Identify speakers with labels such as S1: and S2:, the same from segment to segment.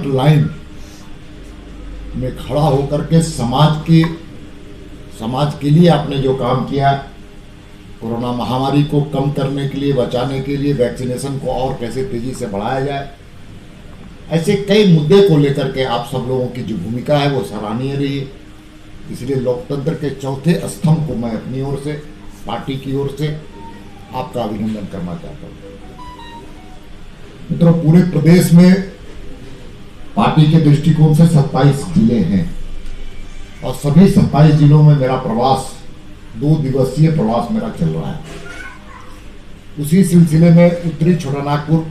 S1: Line में खड़ा होकर के समाज के लिए आपने जो काम किया, कोरोना महामारी को कम करने के लिए, बचाने के लिए, वैक्सीनेशन को और कैसे तेजी से बढ़ाया जाए, ऐसे कई मुद्दे को लेकर के आप सब लोगों की जो भूमिका है वो सराहनीय रही है। इसलिए लोकतंत्र के चौथे स्तंभ को मैं अपनी ओर से, पार्टी की ओर से आपका अभिनंदन करना चाहता हूँ। मित्रों, पूरे प्रदेश में पार्टी के दृष्टिकोण से 27 जिले हैं और सभी 27 जिलों में मेरा प्रवास, 2 दिवसीय प्रवास मेरा चल रहा है। उसी सिलसिले में उत्तरी छोटानागपुर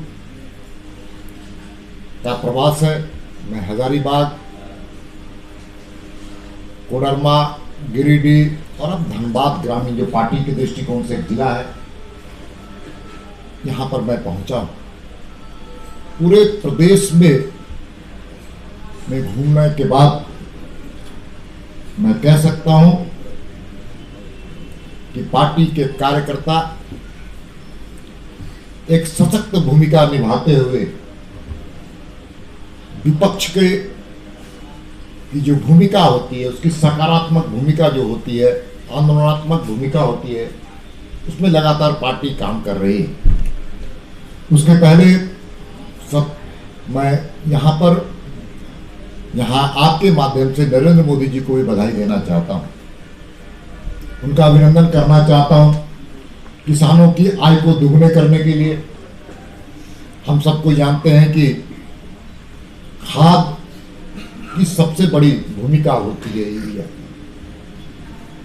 S1: का प्रवास है। मैं हजारीबाग, कोडरमा, गिरिडीह और अब धनबाद ग्रामीण, जो पार्टी के दृष्टिकोण से एक जिला है, यहां पर मैं पहुंचा। पूरे प्रदेश में घूमने के बाद मैं कह सकता हूं कि पार्टी के कार्यकर्ता एक सशक्त भूमिका निभाते हुए विपक्ष की जो भूमिका होती है, उसकी सकारात्मक भूमिका जो होती है, आंदोलनात्मक भूमिका होती है, उसमें लगातार पार्टी काम कर रही है। उसके पहले सब मैं यहाँ आपके माध्यम से नरेंद्र मोदी जी को भी बधाई देना चाहता हूँ, उनका अभिनंदन करना चाहता हूँ। किसानों की आय को दुगने करने के लिए हम सबको जानते हैं कि खाद की सबसे बड़ी भूमिका होती है यूरिया।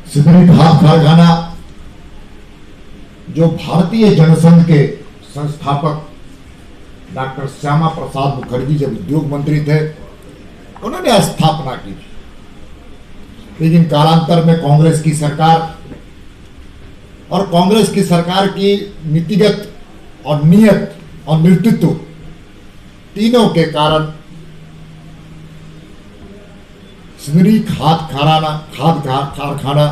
S1: सिंदरी खाद कारखाना, जो भारतीय जनसंघ के संस्थापक डॉक्टर श्यामा प्रसाद मुखर्जी जब उद्योग मंत्री थे, उन्होंने स्थापना की, लेकिन कालांतर में कांग्रेस की सरकार की नीतिगत और नियत और नेतृत्व तीनों के कारण सिंदरी खाद कारखाना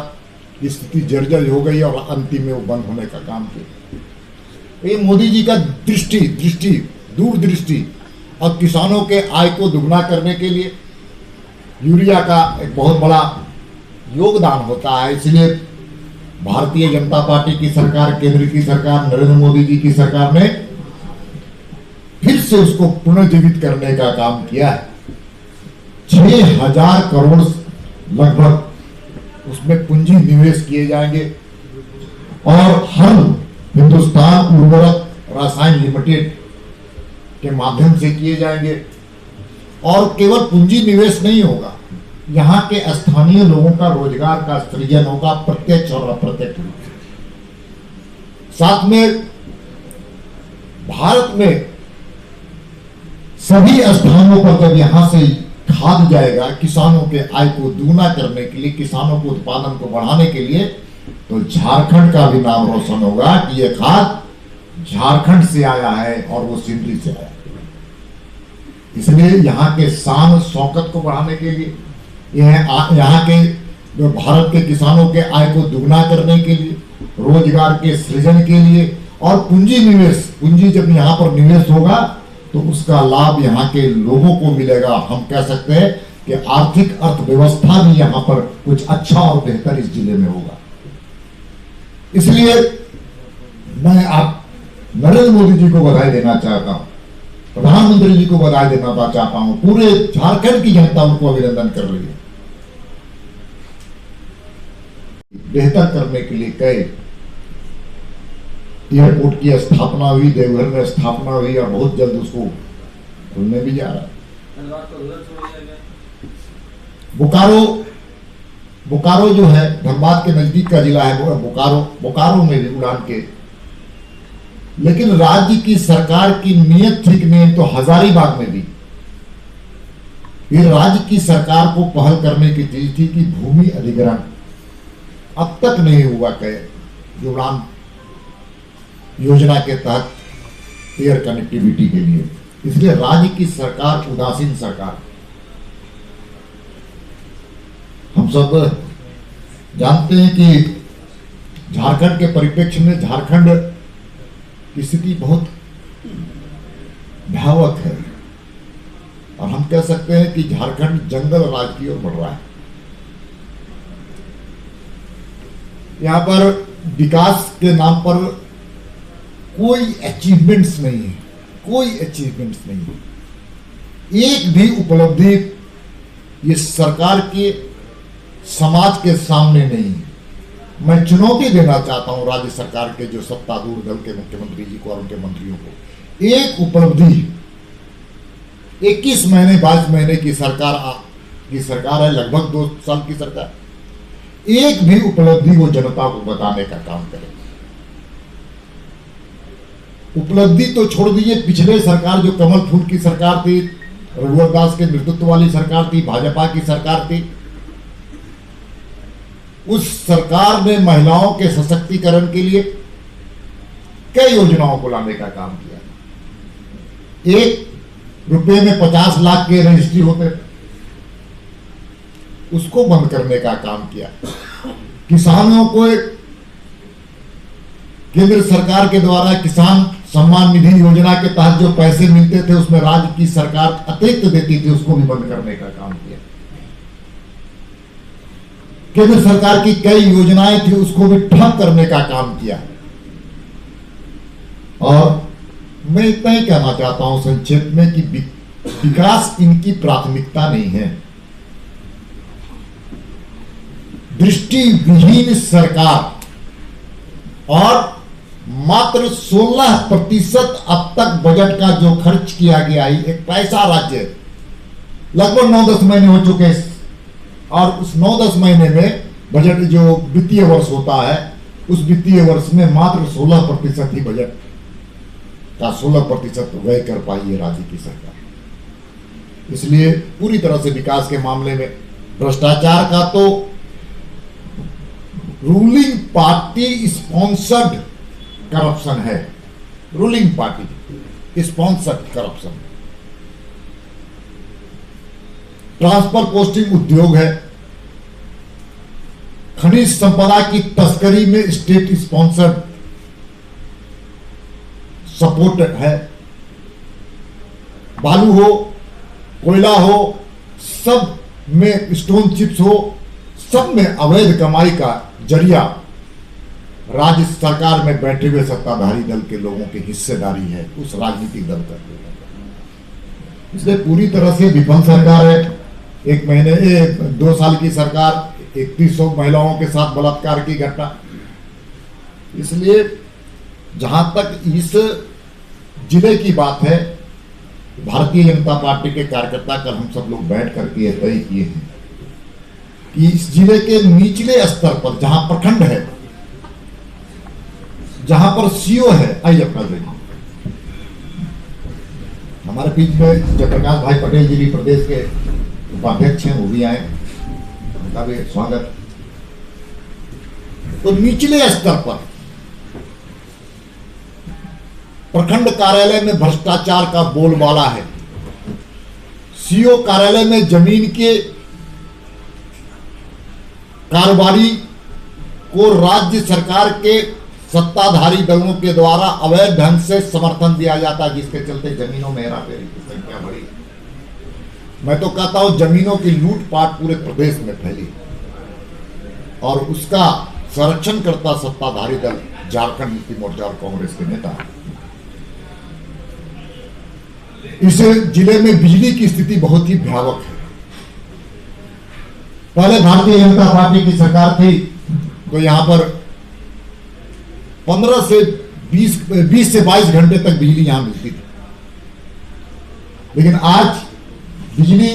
S1: की स्थिति जर्जर हो गई और अंतिम में वो बंद होने का काम किया। ये मोदी जी का दूरदृष्टि और किसानों के आय को दुगना करने के लिए यूरिया का एक बहुत बड़ा योगदान होता है। इसलिए भारतीय जनता पार्टी की सरकार, केंद्र की सरकार, नरेंद्र मोदी जी की सरकार ने फिर से उसको पुनर्जीवित करने का काम किया है। 6,000 करोड़ लगभग उसमें पूंजी निवेश किए जाएंगे और हर हिंदुस्तान उर्वरक रसायन लिमिटेड के माध्यम से किए जाएंगे। और केवल पूंजी निवेश नहीं होगा, यहाँ के स्थानीय लोगों का रोजगार का सृजन होगा, प्रत्यक्ष और अप्रत्यक्ष रूप से। साथ में भारत में सभी स्थानों पर जब यहाँ से खाद जाएगा, किसानों के आय को दुगना करने के लिए, किसानों को उत्पादन को बढ़ाने के लिए, तो झारखंड का भी नाम रोशन होगा कि यह खाद झारखंड से आया है और वो सिंदरी से आया। इसलिए यहाँ के शान शौकत को बढ़ाने के लिए, यहाँ के जो भारत के किसानों के आय को दुगना करने के लिए, रोजगार के सृजन के लिए और पूंजी जब यहाँ पर निवेश होगा तो उसका लाभ यहाँ के लोगों को मिलेगा। हम कह सकते हैं कि आर्थिक अर्थव्यवस्था भी यहाँ पर कुछ अच्छा और बेहतर इस जिले में होगा। इसलिए मैं आप नरेंद्र मोदी जी को बधाई देना चाहता हूं, प्रधानमंत्री जी को बधाई देना चाहता हूं, पूरे झारखंड की जनता उनको अभिनंदन कर रही है। बेहतर करने के लिए कई एयरपोर्ट की स्थापना हुई, देवघर में स्थापना हुई और बहुत जल्द उसको खुलने भी जा रहा है। बोकारो जो है धनबाद के नजदीक का जिला है, बोकारो में भी उड़ान के, लेकिन राज्य की सरकार की नीयत ठीक नहीं तो हजारीबाग में भी ये राज्य की सरकार को पहल करने की चीज थी कि भूमि अधिग्रहण अब तक नहीं हुआ। कहे उड़ान योजना के तहत एयर कनेक्टिविटी के लिए, इसलिए राज्य की सरकार उदासीन सरकार। हम सब जानते हैं कि झारखंड के परिप्रेक्ष्य में झारखंड की स्थिति बहुत भयावह है और हम कह सकते हैं कि झारखंड जंगल राज की ओर बढ़ रहा है। यहां पर विकास के नाम पर कोई अचीवमेंट्स नहीं है, कोई अचीवमेंट्स नहीं है। एक भी उपलब्धि ये सरकार के समाज के सामने नहीं है। मैं चुनौती देना चाहता हूं राज्य सरकार के जो सत्तारूढ़ दल के मुख्यमंत्री जी को और उनके मंत्रियों को, एक उपलब्धि 21 महीने 22 महीने की सरकार है, लगभग 2 साल की सरकार, एक भी उपलब्धि वो जनता को बताने का काम करे। उपलब्धि तो छोड़ दीजिए, पिछले सरकार जो कमल फूल की सरकार थी, रघुवर दास के नेतृत्व वाली सरकार थी, भाजपा की सरकार थी, उस सरकार ने महिलाओं के सशक्तिकरण के लिए कई योजनाओं को लाने का काम किया। 1 रुपए में 50 लाख के रजिस्ट्री होते, उसको बंद करने का काम किया। किसानों को केंद्र सरकार के द्वारा किसान सम्मान निधि योजना के तहत जो पैसे मिलते थे उसमें राज्य की सरकार अतिरिक्त देती थी, उसको भी बंद करने का काम किया। केंद्र सरकार की कई योजनाएं थी, उसको भी ठप करने का काम किया। और मैं इतना ही कहना चाहता हूं संक्षेप में कि विकास इनकी प्राथमिकता नहीं है। दृष्टिविहीन सरकार और मात्र 16% अब तक बजट का जो खर्च किया गया है, एक पैसा राज्य लगभग 9-10 महीने हो चुके हैं, और उस 9-10 महीने में बजट जो वित्तीय वर्ष होता है, उस वित्तीय वर्ष में मात्र 16% ही बजट का 16% व्यय कर पाई है राज्य की सरकार। इसलिए पूरी तरह से विकास के मामले में भ्रष्टाचार का तो रूलिंग पार्टी स्पॉन्सर्ड करप्शन है, ruling party sponsored corruption. Transfer posting उद्योग है, खनिज संपदा की तस्करी में स्टेट स्पॉन्सर्ड सपोर्ट है, बालू हो, कोयला हो, सब में स्टोन चिप्स हो, सब में अवैध कमाई का जरिया राज्य सरकार में बैठे हुए सत्ताधारी दल के लोगों की हिस्सेदारी है, उस राजनीतिक दल का। इसलिए पूरी तरह से विफल सरकार है। 2 साल की सरकार, 3100 महिलाओं के साथ बलात्कार की घटना। इसलिए जहां तक इस जिले की बात है, भारतीय जनता पार्टी के कार्यकर्ता कल हम सब लोग बैठ करके यह तय किए हैं कि इस जिले के निचले स्तर पर जहां प्रखंड है, जहां पर सीओ है, आइए अपना देखिए, हमारे बीच में जयप्रकाश भाई पटेल जी भी प्रदेश के उपाध्यक्ष हैं, वो भी आए, उनका भी स्वागत। तो निचले स्तर पर प्रखंड कार्यालय में भ्रष्टाचार का बोलबाला है। सीओ कार्यालय में जमीन के कारोबारी को राज्य सरकार के सत्ताधारी दलों के द्वारा अवैध ढंग से समर्थन दिया जाता है, जिसके चलते जमीनों में हेराफेरी की संख्या बढ़ी। मैं तो कहता हूं जमीनों की लूटपाट पूरे प्रदेश में फैली और उसका संरक्षण करता सत्ताधारी दल झारखंड मुक्ति मोर्चा और कांग्रेस के नेता। इस जिले में बिजली की स्थिति बहुत ही भयावह है। पहले भारतीय जनता पार्टी की सरकार थी तो यहां पर 15 से 20 से 22 घंटे तक बिजली यहां मिलती थी, लेकिन आज बिजली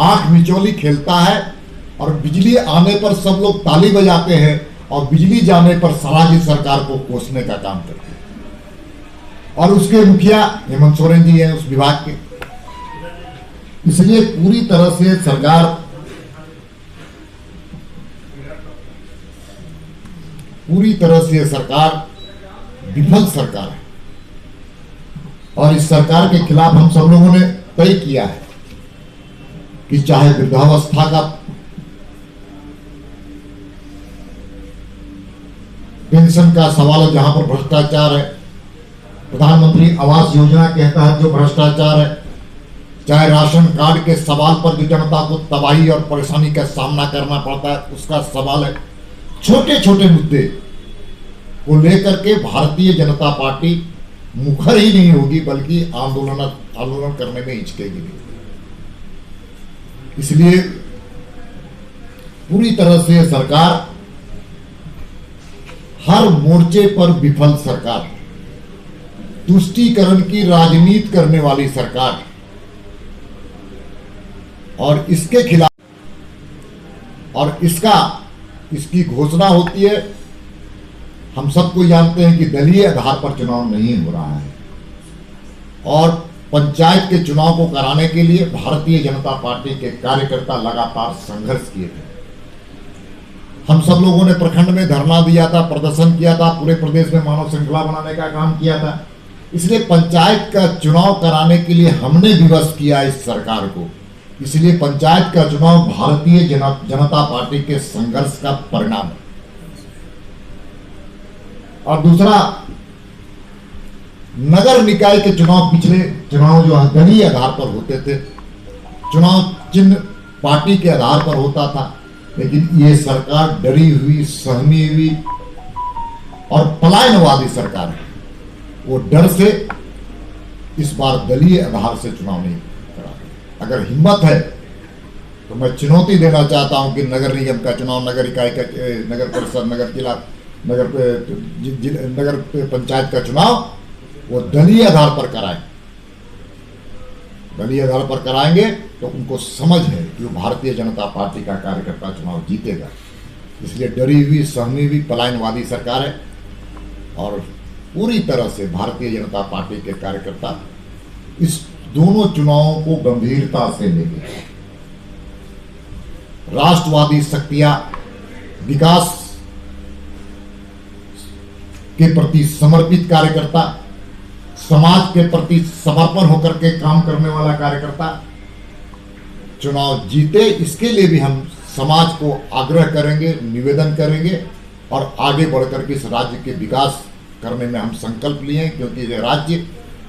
S1: आंख मिचौली खेलता है और बिजली आने पर सब लोग ताली बजाते हैं और बिजली जाने पर राज्य सरकार को कोसने का काम करते हैं। और उसके मुखिया हेमंत सोरेन जी हैं उस विभाग के। इसलिए पूरी तरह से सरकार विफल सरकार है और इस सरकार के खिलाफ हम सब लोगों ने तय किया है कि चाहे वृद्धावस्था का पेंशन का सवाल है जहां पर भ्रष्टाचार है, प्रधानमंत्री आवास योजना के तहत जो भ्रष्टाचार है, चाहे राशन कार्ड के सवाल पर जो जनता को तबाही और परेशानी का सामना करना पड़ता है उसका सवाल है, छोटे छोटे मुद्दे को लेकर के भारतीय जनता पार्टी मुखर ही नहीं होगी, बल्कि आंदोलन करने में हिचकेगी नहीं। इसलिए पूरी तरह से सरकार हर मोर्चे पर विफल सरकार, तुष्टीकरण की राजनीति करने वाली सरकार, और इसके खिलाफ और इसकी घोषणा होती है। हम सबको जानते हैं कि दलीय आधार पर चुनाव नहीं हो रहा है, और पंचायत के चुनाव को कराने के लिए भारतीय जनता पार्टी के कार्यकर्ता लगातार संघर्ष किए थे। हम सब लोगों ने प्रखंड में धरना दिया था, प्रदर्शन किया था, पूरे प्रदेश में मानव श्रृंखला बनाने का काम किया था। इसलिए पंचायत का चुनाव कराने के लिए हमने विवश किया इस सरकार को। इसलिए पंचायत का चुनाव भारतीय जनता पार्टी के संघर्ष का परिणाम है। और दूसरा, नगर निकाय के चुनाव, पिछले चुनाव जो दलीय आधार पर होते थे, चुनाव चिन्ह पार्टी के आधार पर होता था, लेकिन ये सरकार डरी हुई, सहमी हुई और पलायनवादी सरकार है। वो डर से इस बार दलीय आधार से चुनाव नहीं करा। अगर हिम्मत है तो मैं चुनौती देना चाहता हूं कि नगर निगम का चुनाव, नगर इकाई का, नगर परिषद, नगर जिला, नगर पंचायत का चुनाव वो दलीय आधार पर कराएं। दलीय आधार पर कराएंगे तो उनको समझ है कि वो भारतीय जनता पार्टी का कार्यकर्ता चुनाव जीतेगा। इसलिए डरी हुई, सहमी हुई, पलायनवादी सरकार है, और पूरी तरह से भारतीय जनता पार्टी के कार्यकर्ता इस दोनों चुनावों को गंभीरता से लेंगे। राष्ट्रवादी शक्तियां विकास के प्रति समर्पित कार्यकर्ता, समाज के प्रति समर्पण होकर के काम करने वाला कार्यकर्ता चुनाव जीते, इसके लिए भी हम समाज को आग्रह करेंगे, निवेदन करेंगे, और आगे बढ़कर के इस राज्य के विकास करने में हम संकल्प लिए हैं। क्योंकि ये राज्य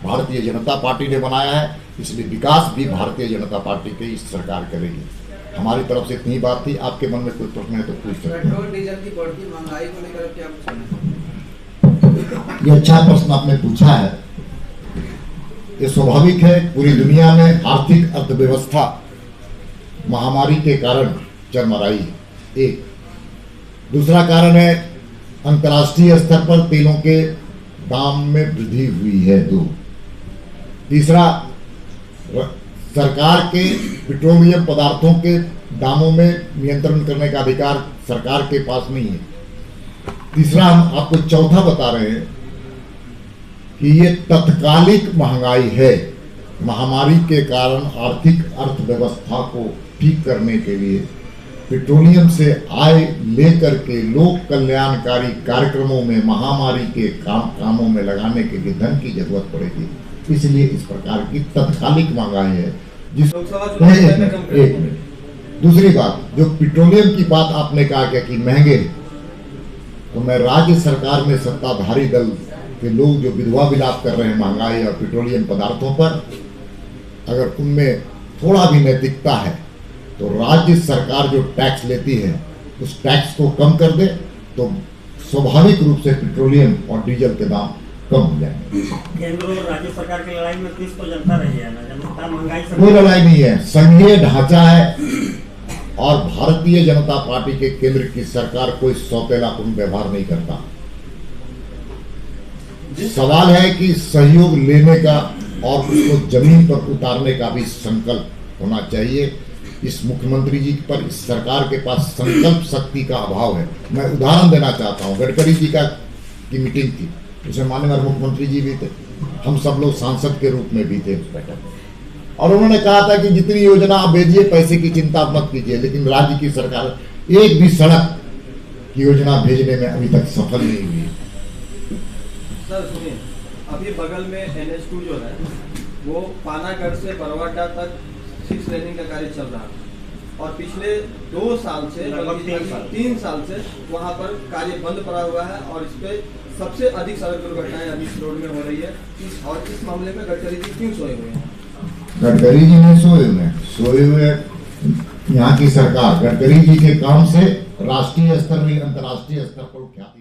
S1: भारतीय जनता पार्टी ने बनाया है, इसलिए विकास भी भारतीय जनता पार्टी की इस सरकार करेगी। हमारी तरफ से इतनी बात थी। आपके मन में कोई प्रश्न है तो पूछ सकते हैं।
S2: पेट्रोल डीजल की बढ़ती महंगाई को लेकर क्या कुछ?
S1: ये अच्छा प्रश्न आपने पूछा है। ये स्वाभाविक है, पूरी दुनिया में आर्थिक अर्थव्यवस्था महामारी के कारण चरमराई है, एक। दूसरा कारण है अंतर्राष्ट्रीय स्तर पर तेलों के दाम में वृद्धि हुई है, दो। तीसरा, सरकार के पेट्रोलियम पदार्थों के दामों में नियंत्रण करने का अधिकार सरकार के पास नहीं है। तीसरा, हम आपको चौथा बता रहे हैं कि ये तत्कालिक महंगाई है। महामारी के कारण आर्थिक अर्थव्यवस्था को ठीक करने के लिए पेट्रोलियम से आय लेकर के लोक कल्याणकारी कार्यक्रमों में, महामारी के कामों में लगाने के लिए धन की जरूरत पड़ेगी। इसलिए इस प्रकार की तत्कालिक महंगाई है। एक मिनट। दूसरी बात, जो पेट्रोलियम की बात आपने कहा क्या कि महंगे, तो मैं राज्य सरकार में सत्ताधारी दल के लोग जो विधवा विलाप कर रहे हैं महंगाई और पेट्रोलियम पदार्थों पर, अगर उनमें थोड़ा भी नैतिकता है तो राज्य सरकार जो टैक्स लेती है उस टैक्स को कम कर दे, तो स्वाभाविक रूप से पेट्रोलियम और डीजल के दाम कम हो जाएंगे।
S3: केंद्र और राज्य सरकार की लड़ाई में किस को जनता रही है ना, जनता महंगाई से
S1: कोई लड़ाई नहीं है, संघीय ढांचा है, और भारतीय जनता पार्टी के केंद्र की सरकार कोई सौतेलापूर्ण व्यवहार नहीं करता। सवाल है कि सहयोग लेने का और उसको जमीन पर उतारने का भी संकल्प होना चाहिए। इस मुख्यमंत्री जी पर, इस सरकार के पास संकल्प शक्ति का अभाव है। मैं उदाहरण देना चाहता हूं, गडकरी जी की मीटिंग थी, उसमें माननीय मुख्यमंत्री जी भी थे, हम सब लोग सांसद के रूप में भी थे उस बैठक में, और उन्होंने कहा था कि जितनी योजना आप भेजिए, पैसे की चिंता मत कीजिए, लेकिन राज्य की सरकार एक भी सड़क की योजना भेजने में अभी तक सफल नहीं हुई।
S2: सर सुनिए, अभी बगल में NH2 जो है वो पानागढ़ से बरवाडा तक 6 लेनिंग का कार्य चल रहा है, और पिछले 2 साल से, लगभग 3 साल से वहाँ पर कार्य बंद पड़ा हुआ है, और इस पे सबसे अधिक सड़क दुर्घटनाएं अभी इस रोड में हो रही है। और इस मामले में गडकरी जी क्यों सोए हुए हैं?
S1: गडकरी जी नहीं सोए हुए, सोए हुए यहाँ की सरकार। गडकरी जी के काम से राष्ट्रीय स्तर में अंतर्राष्ट्रीय स्तर पर ख्याति